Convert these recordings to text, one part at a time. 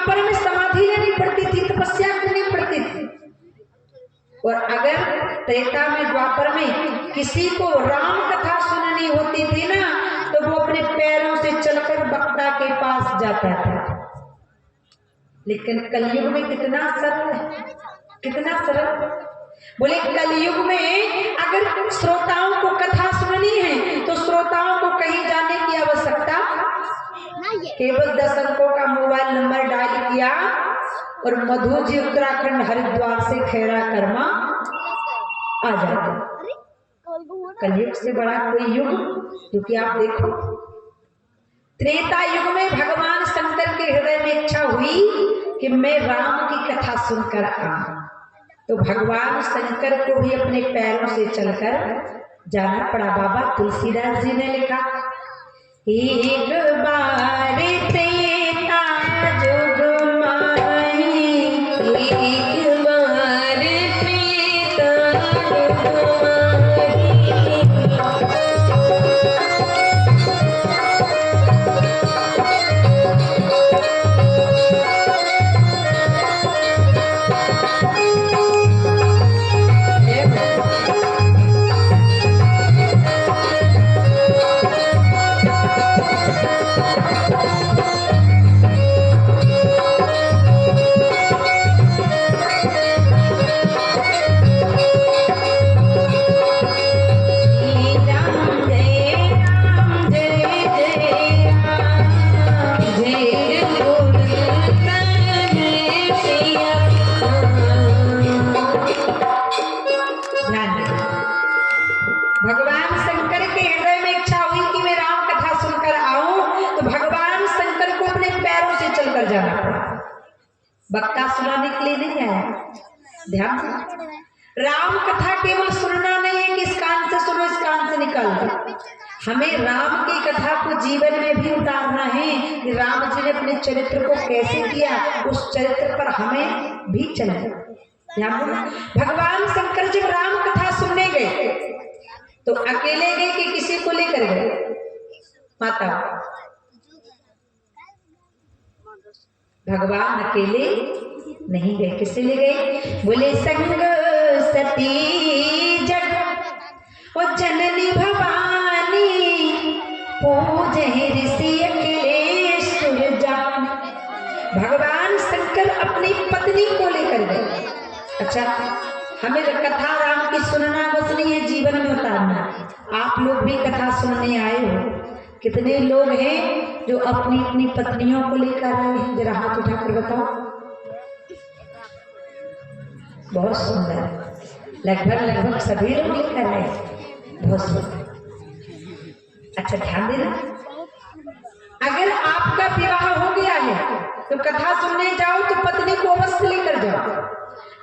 द्वापर में समाधि लेनी पड़ती थी, तपस्या करनी पड़ती थी। और अगर त्रेता में द्वापर में किसी को राम कथा सुननी होती थी ना, तो वो अपने पैरों से चलकर बक्ता के पास जाता था। लेकिन कलयुग में कितना सरल है, कितना सरल। बोले कलयुग में अगर श्रोताओं को कथा सुननी है तो श्रोताओं को कहीं जाने की आवश्यकता, केवल 10 अंकों का मोबाइल नंबर डायल किया और मधु जी उत्तराखंड हरिद्वार से खैरा कर्मा आ जाते। कलयुग से बड़ा कोई युग, क्योंकि आप देखो त्रेता युग में भगवान शंकर के हृदय में इच्छा हुई कि मैं राम की कथा सुनकर आऊं, तो भगवान शंकर को भी अपने पैरों से चलकर जाना पड़ा। बाबा तुलसीदास जी ने लिखा, एक बार त्रेता जुग माही, एक बार त्रेता जुग बक्ता सुनाने के लिए नहीं आया। ध्यान से, राम कथा केवल सुनना नहीं है कि इस कान से सुनो इस कान से निकाल दो। हमें राम की कथा को जीवन में भी उतारना है कि राम जी ने अपने चरित्र को कैसे किया, उस चरित्र पर हमें भी चलना। ध्यान दो, भगवान शंकर जब राम कथा सुनने गए तो अकेले गए कि किसी को लेकर गए? माता भगवान अकेले नहीं गए, किससे ले गए? बोले संग सती जग और जननी भवानी, पूजे ऋषि अकेले सुर जान। भगवान शंकर अपनी पत्नी को लेकर गए। अच्छा, हमें कथा राम की सुनना बस नहीं है, जीवन में उतारना। आप लोग भी कथा सुनने आए हो। कितने लोग हैं जो अपनी अपनी पत्नियों को लेकर आए हैं? जरा हाथ उठाकर बताओ। बहुत सुंदर, लगभग सभी लोग लेकर आए। बहुत सुंदर। अच्छा ध्यान देना, अगर आपका विवाह हो गया है तो कथा सुनने जाओ तो पत्नी को अवश्य लेकर जाओ।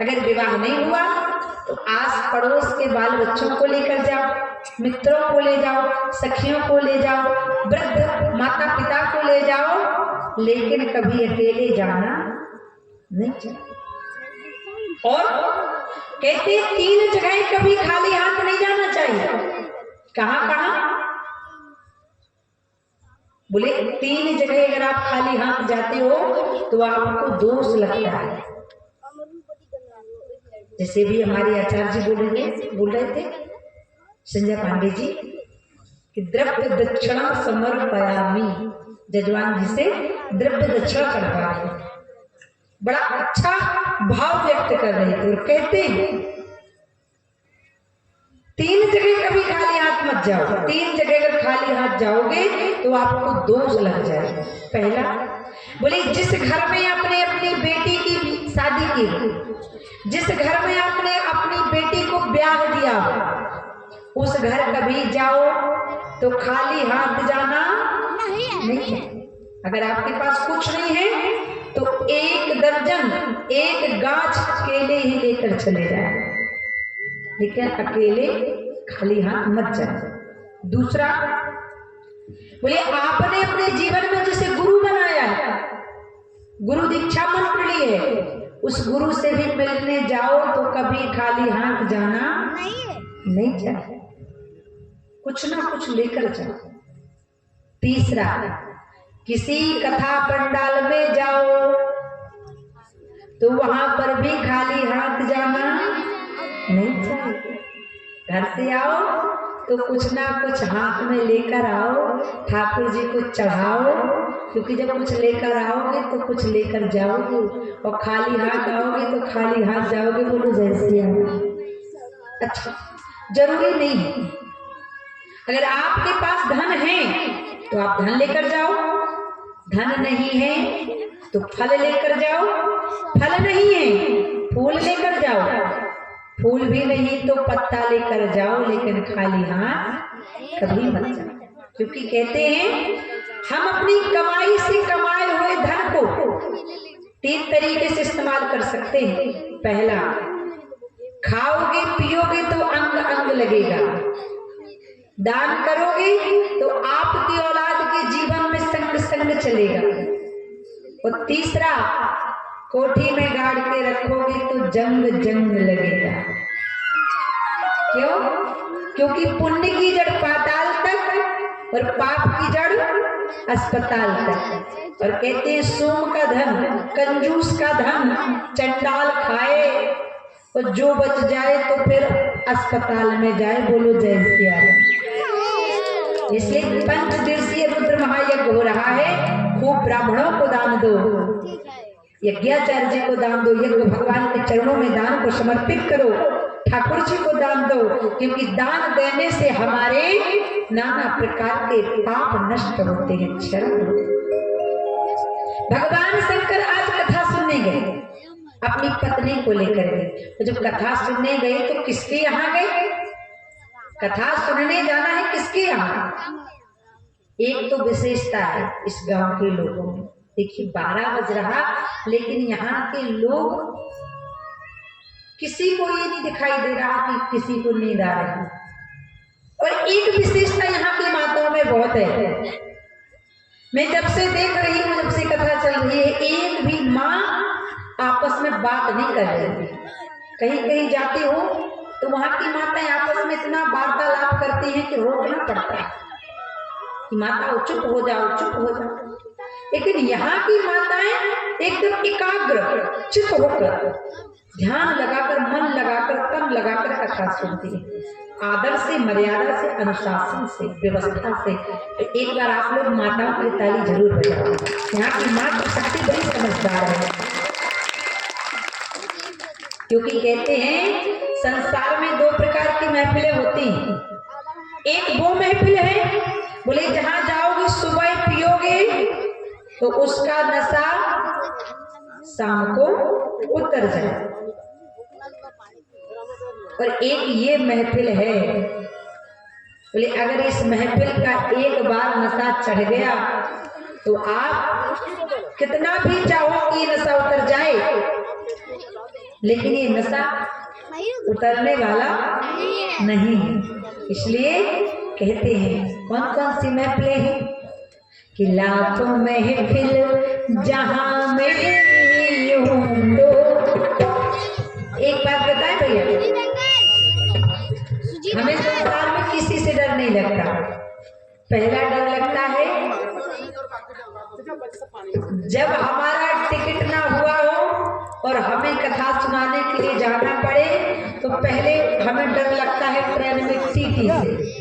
अगर विवाह नहीं हुआ तो आस पड़ोस के बाल बच्चों को लेकर जाओ, मित्रों को ले जाओ, सखियों को ले जाओ, वृद्ध माता पिता को ले जाओ, लेकिन कभी अकेले जाना नहीं चाहिए। और कहते 3 जगह कभी खाली हाथ नहीं जाना चाहिए। कहाँ कहाँ? बोले 3 जगह अगर आप खाली हाथ जाते हो तो आपको दोष लगता है। जैसे भी हमारे आचार्य जी बोल रहे थे संजय पांडे जी कि द्रव्य दक्षिणा समर्पयामि, जजवान जी से द्रव्य दक्षिणा करवाए। बड़ा अच्छा भाव व्यक्त कर रहे थे और कहते हैं 3 जगह कभी खाली हाथ मत जाओ। 3 जगह अगर खाली हाथ जाओगे तो आपको दोष लग जाएगा। पहला, बोले जिस घर में आपने अपनी बेटी की शादी की, जिस घर में आपने अपनी बेटी को ब्याह दिया, उस घर कभी जाओ तो खाली हाथ जाना नहीं है। अगर आपके पास कुछ नहीं है तो 1 दर्जन 1 गाछ केले ही लेकर चले जाए, लेकिन अकेले खाली हाथ मत जाए। दूसरा, बोले आपने अपने जीवन में जैसे गुरु बनाया है, गुरु दीक्षा मंत्र ली है, उस गुरु से भी मिलने जाओ तो कभी खाली हाथ जाना नहीं चाहिए, कुछ ना कुछ लेकर जाओ। तीसरा, किसी कथा पंडाल में जाओ तो वहां पर भी खाली हाथ जाना नहीं चाहिए। घर से आओ तो कुछ ना कुछ हाथ में लेकर आओ, ठाकुर जी को चढ़ाओ, क्योंकि जब कुछ लेकर आओगे तो कुछ लेकर जाओगे, और खाली हाथ आओगे तो खाली हाथ जाओगे। बोलो जय श्री राम। अच्छा, जरूरी नहीं है, अगर आपके पास धन है तो आप धन लेकर जाओ, धन नहीं है तो फल लेकर जाओ, फल नहीं है फूल लेकर जाओ, फूल भी नहीं तो पत्ता लेकर जाओ, लेकिन खाली हाथ कभी मत जाओ। क्योंकि कहते हैं हम अपनी कमाई से कमाए हुए धन को 3 तरीके से इस्तेमाल कर सकते हैं। पहला, खाओगे पियोगे तो अंग अंग लगेगा, दान करोगे तो आपकी औलाद के जीवन में संग संग चलेगा, और तीसरा, कोठी में गाड़ के रखोगे तो जंग जंग लगेगा। क्यों? क्योंकि पुण्य की जड़ पाताल तक और पाप की जड़ अस्पताल तक। और कहते हैं सोम का धन, कंजूस का धन चंडाल खाए, और जो बच जाए तो फिर अस्पताल में जाए। बोलो जय श्री राम। इसलिए 5 दिवसीय रुद्र महायज्ञ हो रहा है। खूब ब्राह्मणों को दान दो, यज्ञाचार्य जी को दान दो, यज्ञ भगवान के चरणों में दान को समर्पित करो, ठाकुर जी को दान दो, क्योंकि दान देने से हमारे नाना प्रकार के पाप नष्ट होते हैं, क्षरण होते हैं। भगवान शंकर आज कथा सुनने गए, अपनी पत्नी को लेकर गए। तो जब कथा सुनने गए तो किसके यहाँ गए? कथा सुनने जाना है किसके यहाँ? एक तो विशेषता है इस गांव के लोगों में। देखिए 12 बज रहा, लेकिन यहाँ के लोग किसी को ये नहीं दिखाई दे रहा कि किसी को नींद आ रही। और एक विशेषता यहाँ की माताओं में बहुत है, मैं जब से देख रही हूँ, जब से कथा चल रही है, एक भी माँ आपस में बात नहीं कर रही। कहीं कहीं जाते हो तो वहां की माताएं आपस में इतना वार्तालाप करती हैं कि रोकना पड़ता है कि माताओं चुप हो जाओ, चुप हो जाओ। लेकिन यहाँ की माताएं एकदम एकाग्र चित्त होकर, ध्यान लगाकर, मन लगाकर, तन लगाकर कथा सुनती है, आदर से, मर्यादा से, अनुशासन से, व्यवस्था से। तो एक बार आप लोग माताओं की ताली जरूर बजाओ। यहाँ की माँ की शक्ति बड़ी समझदार है, क्योंकि कहते हैं संसार में 2 प्रकार की महफिलें होती हैं। एक वो महफिल है, बोले जहां जाओगे सुबह पियोगे तो उसका नशा शाम को उतर जाए, और एक ये महफिल है, बोले अगर इस महफिल का एक बार नशा चढ़ गया तो आप कितना भी चाहो कि नशा उतर जाए, लेकिन ये नशा उतरने वाला नहीं है। इसलिए कहते हैं कौन कौन सी महफिलें हैं कि लाखों महफिल जहां में यूं दो। एक बात बताएं भैया, हमें संसार में किसी से डर नहीं लगता। पहला डर लगता है जब हमारा टिकट ना हुआ हो और हमें कथा सुनाने के लिए जाना पड़े, तो पहले हमें डर लगता है ट्रेन में सीटी से,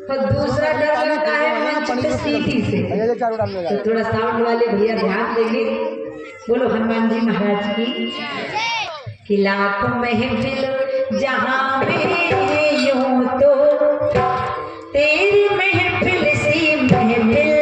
और दूसरा डर लगता है मंच पे सीटी से। तो थोड़ा साउंड वाले भैया ध्यान देंगे। बोलो हनुमान जी महाराज की। कि लाखों महफिल जहां में यूं तो तेरी महफिल सी महफिल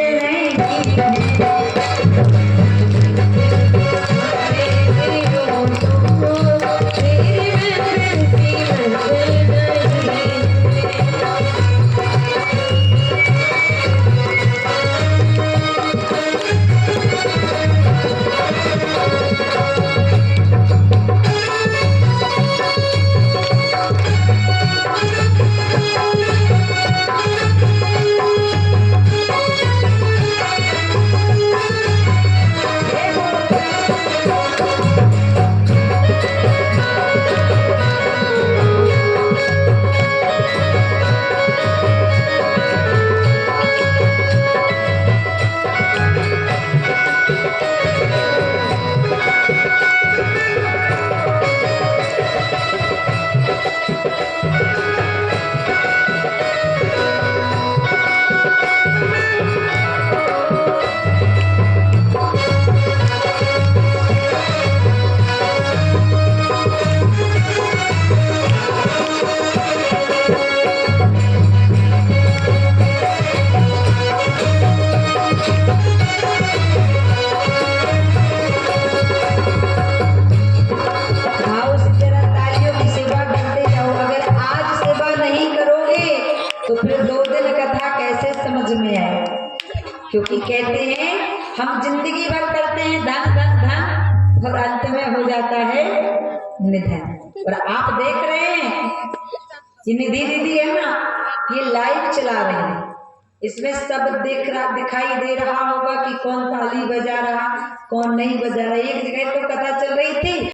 क्योंकि कहते हैं हम जिंदगी भर करते हैं धन धन धन और अंत में हो जाता है निधन। और आप देख रहे हैं ये निधि दीदी है ना, ये लाइव चला रहे हैं, इसमें सब दिखाई दे रहा होगा कि कौन ताली बजा रहा कौन नहीं बजा रहा। एक जगह तो पता